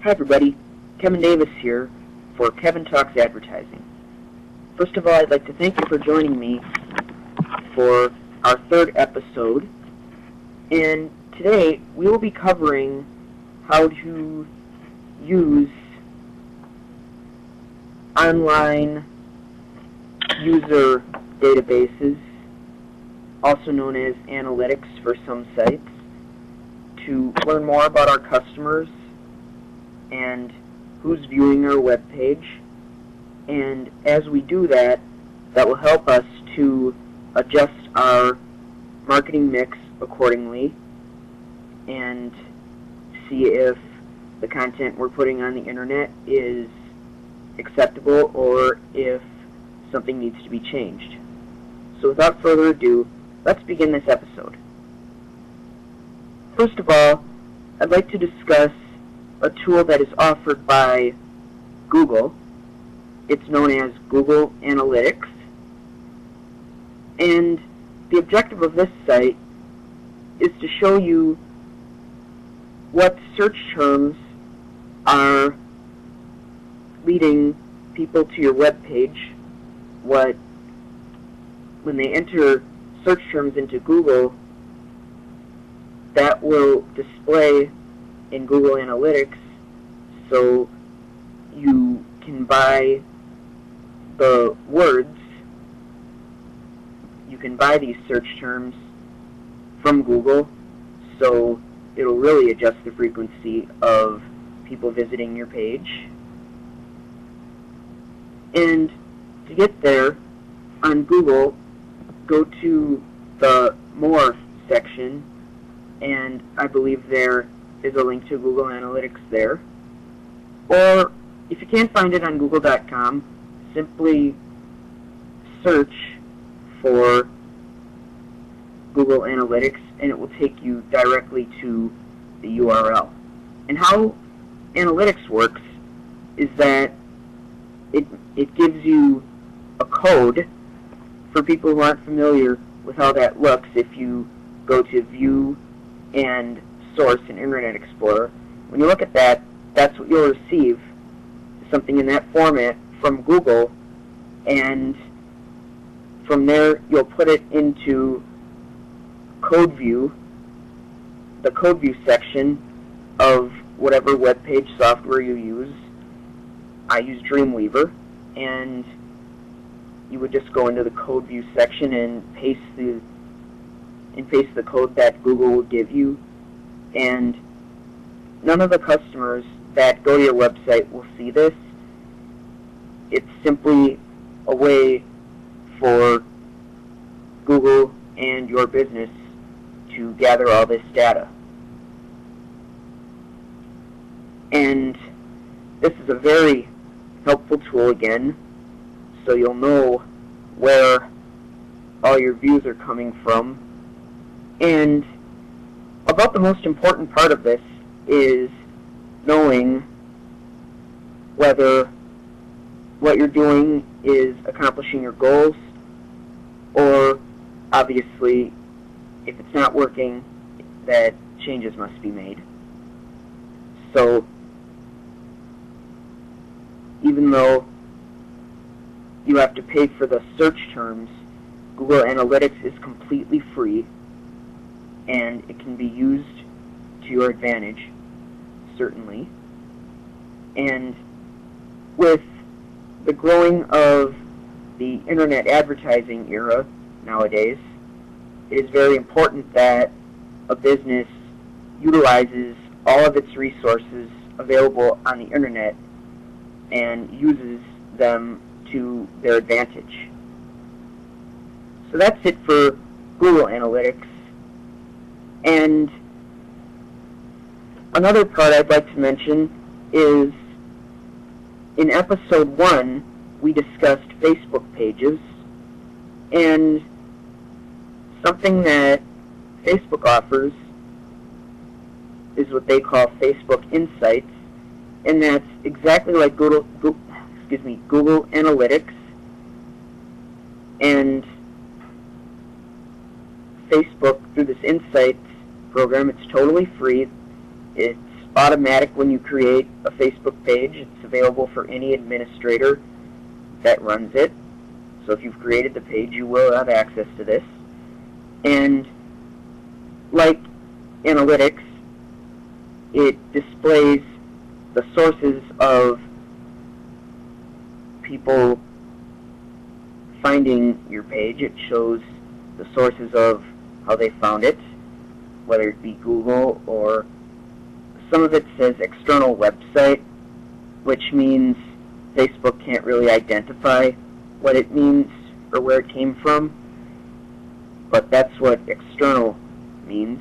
Hi everybody, Kevin Davis here for Kevin Talks Advertising. First of all, I'd like to thank you for joining me for our third episode. And today we will be covering how to use online user databases, also known as analytics for some sites, to learn more about our customers and who's viewing our web page. And as we do that, that will help us to adjust our marketing mix accordingly and see if the content we're putting on the internet is acceptable or if something needs to be changed. So without further ado, let's begin this episode. First of all, I'd like to discuss a tool that is offered by Google. It's known as Google Analytics. And the objective of this site is to show you what search terms are leading people to your web page, when they enter search terms into Google, that will display in Google Analytics, so you can buy the words, you can buy these search terms from Google, so it'll really adjust the frequency of people visiting your page. And to get there on Google, go to the More section, and I believe there is a link to Google Analytics there. Or if you can't find it on google.com, simply search for Google Analytics and it will take you directly to the URL. And how Analytics works is that it gives you a code. For people who aren't familiar with how that looks, if you go to View and Source in Internet Explorer, when you look at that, that's what you'll receive, something in that format from Google, and from there you'll put it into Code View, the Code View section of whatever web page software you use. I use Dreamweaver, and you would just go into the Code View section and paste the code that Google will give you, and none of the customers that go to your website will see this. It's simply a way for Google and your business to gather all this data. And this is a very helpful tool again, so you'll know where all your views are coming from. And about the most important part of this is knowing whether what you're doing is accomplishing your goals, or obviously if it's not working, that changes must be made. So even though you have to pay for the search terms, Google Analytics is completely free, and it can be used to your advantage, certainly. And with the growing of the internet advertising era nowadays, it is very important that a business utilizes all of its resources available on the internet and uses them to their advantage. So that's it for Google Analytics. And another part I'd like to mention is in episode 1 we discussed Facebook pages, and something that Facebook offers is what they call Facebook Insights, and that's exactly like Google Analytics. And Facebook, through this Insights program, it's totally free. It's automatic when you create a Facebook page. It's available for any administrator that runs it. So if you've created the page, you will have access to this. And like analytics, it displays the sources of people finding your page. It shows the sources of how they found it, whether it be Google, or some of it says external website, which means Facebook can't really identify what it means or where it came from, but that's what external means.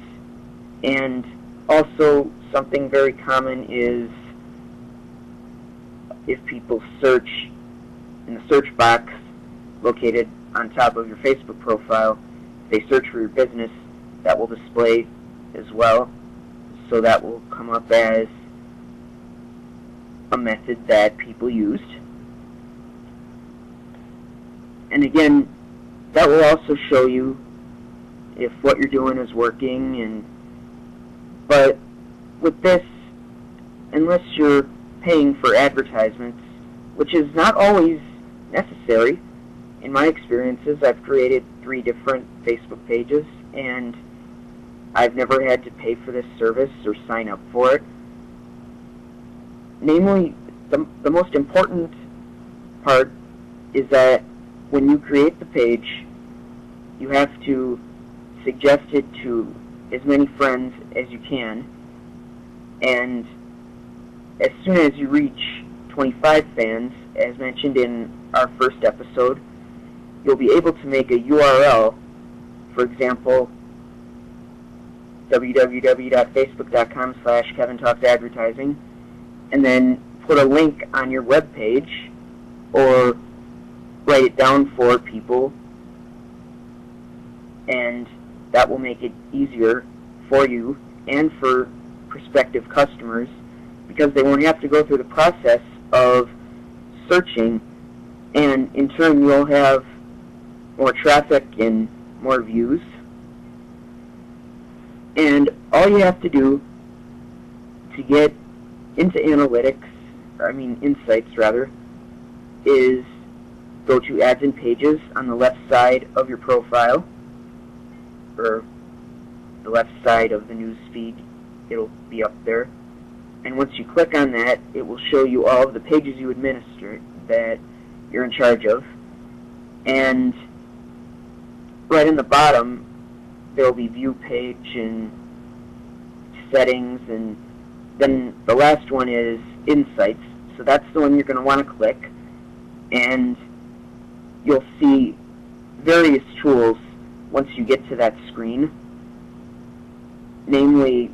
And also something very common is if people search in the search box located on top of your Facebook profile, if they search for your business, that will display as well. So that will come up as a method that people used. And again, that will also show you if what you're doing is working. But with this, unless you're paying for advertisements, which is not always necessary, in my experiences, I've created 3 different Facebook pages, and I've never had to pay for this service or sign up for it. Namely, the most important part is that when you create the page, you have to suggest it to as many friends as you can, and as soon as you reach 25 fans, as mentioned in our first episode, you'll be able to make a URL, for example, www.facebook.com/KevinTalksAdvertising, and then put a link on your web page or write it down for people, and that will make it easier for you and for prospective customers, because they won't have to go through the process of searching, and in turn you'll have more traffic and more views. And all you have to do to get into analytics, insights rather, is go to Ads and Pages on the left side of your profile, or the left side of the news feed. It'll be up there. And once you click on that, it will show you all of the pages you administer that you're in charge of. And right in the bottom, there will be View Page and Settings, and then the last one is Insights. So that's the one you're going to want to click, and you'll see various tools once you get to that screen. Namely,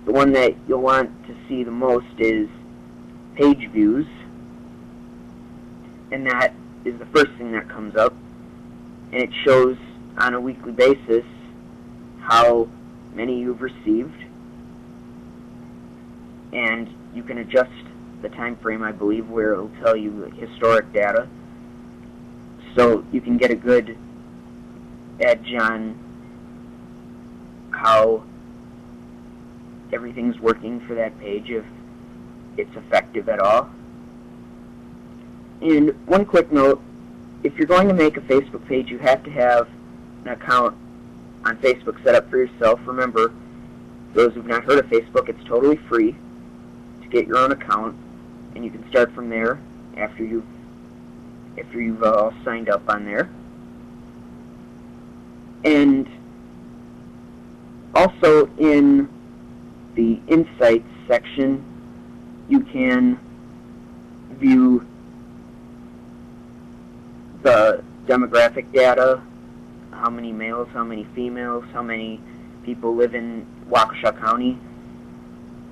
the one that you'll want to see the most is Page Views, and that is the first thing that comes up, and it shows on a weekly basis how many you've received, and you can adjust the time frame, I believe, where it'll tell you historic data, so you can get a good edge on how everything's working for that page, if it's effective at all. And one quick note, if you're going to make a Facebook page, you have to have an account on Facebook set up for yourself. Remember, those who've not heard of Facebook, it's totally free to get your own account, and you can start from there after you've all signed up on there. And also in the Insights section, you can view the demographic data, how many males, how many females, how many people live in Waukesha County.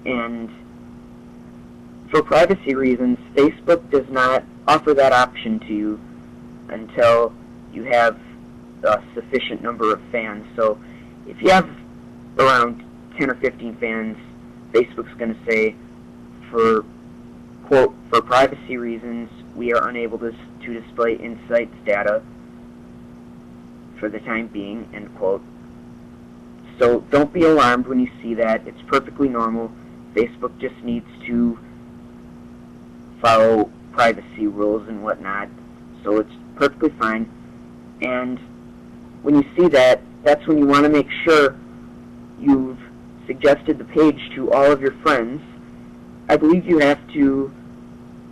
And for privacy reasons, Facebook does not offer that option to you until you have a sufficient number of fans. So if you have around 10 or 15 fans, Facebook's going to say, for, quote, for privacy reasons, we are unable to display Insights data for the time being, end quote. So don't be alarmed when you see that. It's perfectly normal. Facebook just needs to follow privacy rules and whatnot, so it's perfectly fine. And when you see that, that's when you want to make sure you've suggested the page to all of your friends. I believe you have to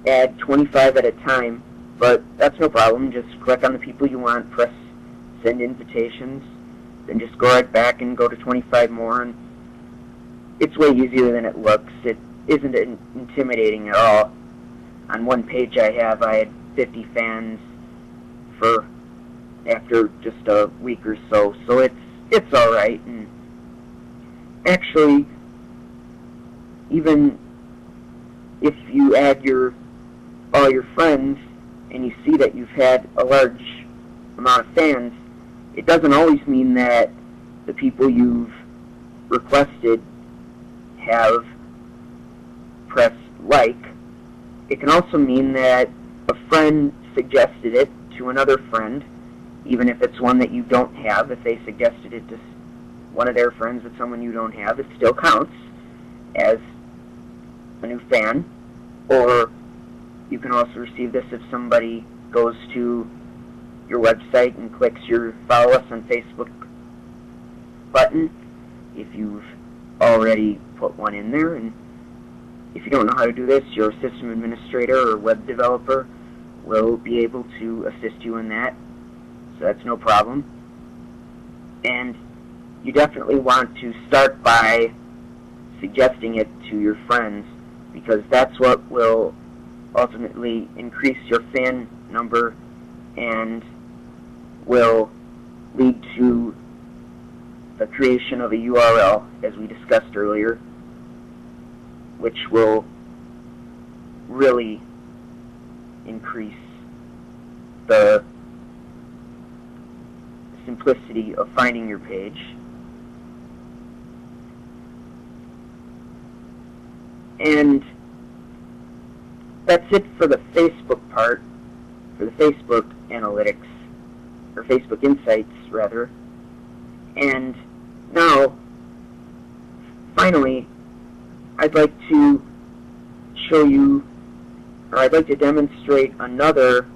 add 25 at a time, but that's no problem. Just click on the people you want, press send invitations, then just go right back and go to 25 more, and it's way easier than it looks. It isn't intimidating at all. On one page I had 50 fans after just a week or so, so it's alright. And actually, even if you add all your friends and you see that you've had a large amount of fans, it doesn't always mean that the people you've requested have pressed like. It can also mean that a friend suggested it to another friend, even if it's one that you don't have. If they suggested it to one of their friends with someone you don't have, it still counts as a new fan. Or you can also receive this if somebody goes to your website and clicks your Follow Us on Facebook button, if you've already put one in there. And if you don't know how to do this, your system administrator or web developer will be able to assist you in that, so that's no problem. And you definitely want to start by suggesting it to your friends, because that's what will ultimately increase your fan number and will lead to the creation of a URL, as we discussed earlier, which will really increase the simplicity of finding your page. And that's it for the Facebook part, for the Facebook analytics, or Facebook Insights, rather. And now, finally, I'd like to show you, or I'd like to demonstrate another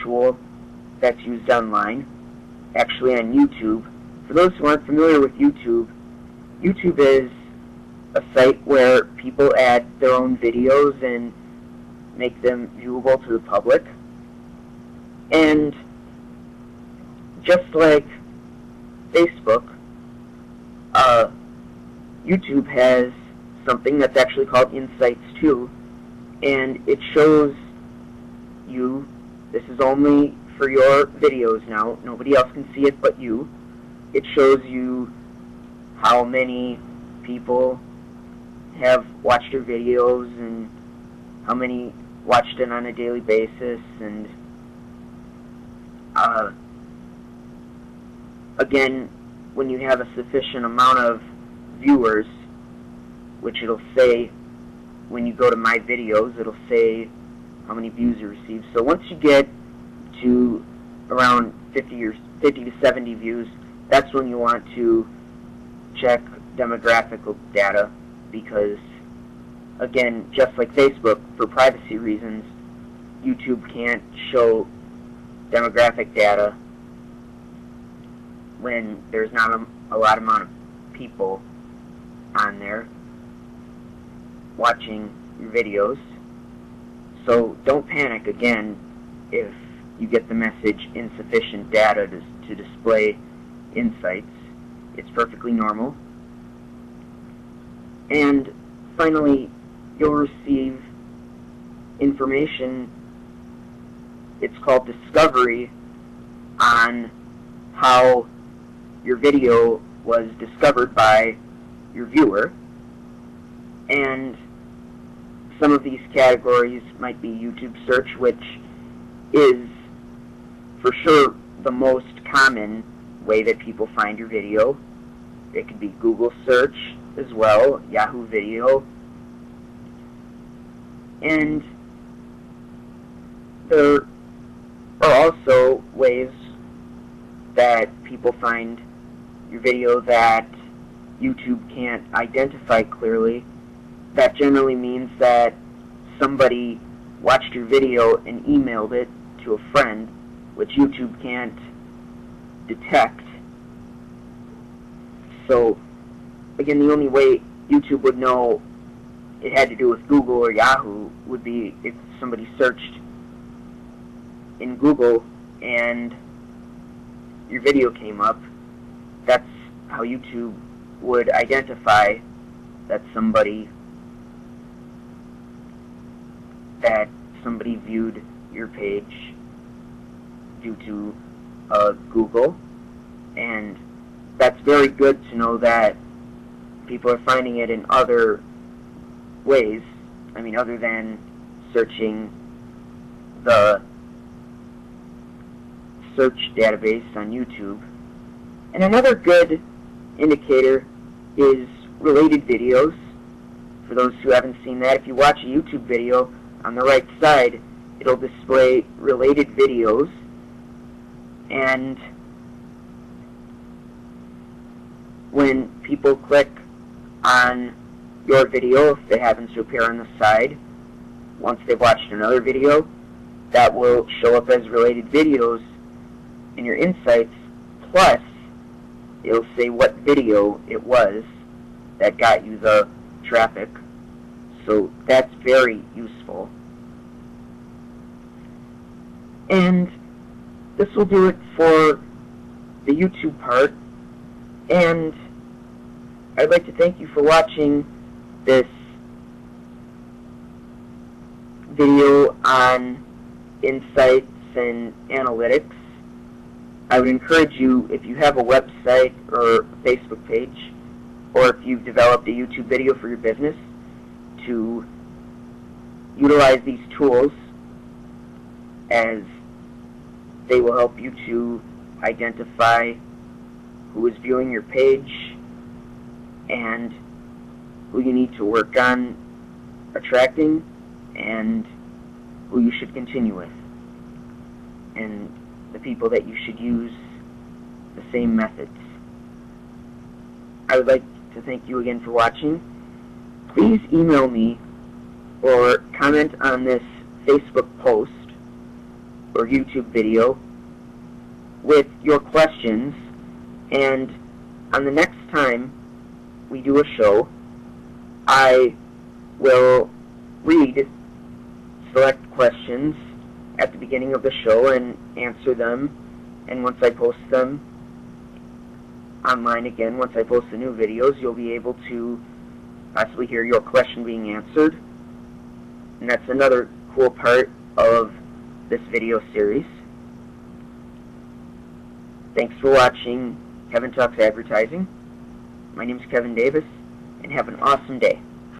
tool that's used online, actually on YouTube. For those who aren't familiar with YouTube, YouTube is a site where people add their own videos and make them viewable to the public. And just like Facebook, YouTube has something that's actually called Insights too, and it shows you, this is only for your videos now, nobody else can see it but you. It shows you how many people have watched your videos and how many watched it on a daily basis, and again, when you have a sufficient amount of viewers, which it'll say when you go to my videos, it'll say how many views you received. So once you get to around 50 to 70 views, that's when you want to check demographic data, because again, just like Facebook, for privacy reasons, YouTube can't show demographic data when there's not a lot amount of people on there watching your videos. So don't panic again if you get the message insufficient data to display insights. It's perfectly normal. And finally, you'll receive information, it's called discovery, on how your video was discovered by your viewer. And some of these categories might be YouTube search, which is for sure the most common way that people find your video. It could be Google search as well, Yahoo Video. And there are also ways that people find your video that YouTube can't identify clearly, that generally means that somebody watched your video and emailed it to a friend, which YouTube can't detect. So, again, the only way YouTube would know it had to do with Google or Yahoo would be if somebody searched in Google and your video came up. That's how YouTube would identify that somebody viewed your page due to Google. And that's very good to know that people are finding it in other ways. I mean, other than searching the search database on YouTube. And another good indicator is related videos. For those who haven't seen that, if you watch a YouTube video, on the right side, it'll display related videos. And when people click on your video, if it happens to appear on the side, once they've watched another video, that will show up as related videos in your insights, plus it'll say what video it was that got you the traffic. So that's very useful. And this will do it for the YouTube part. And I'd like to thank you for watching this video on insights and analytics. I would encourage you, if you have a website or a Facebook page, or if you've developed a YouTube video for your business, to utilize these tools, as they will help you to identify who is viewing your page and who you need to work on attracting and who you should continue with, and the people that you should use the same methods. I would like to thank you again for watching. Please email me or comment on this Facebook post or YouTube video with your questions, and on the next time we do a show, I will read select questions at the beginning of the show and answer them, and once I post them online again, once I post the new videos, you'll be able to possibly hear your question being answered. And that's another cool part of this video series. Thanks for watching Kevin Talks Advertising. My name is Kevin Davis, and have an awesome day.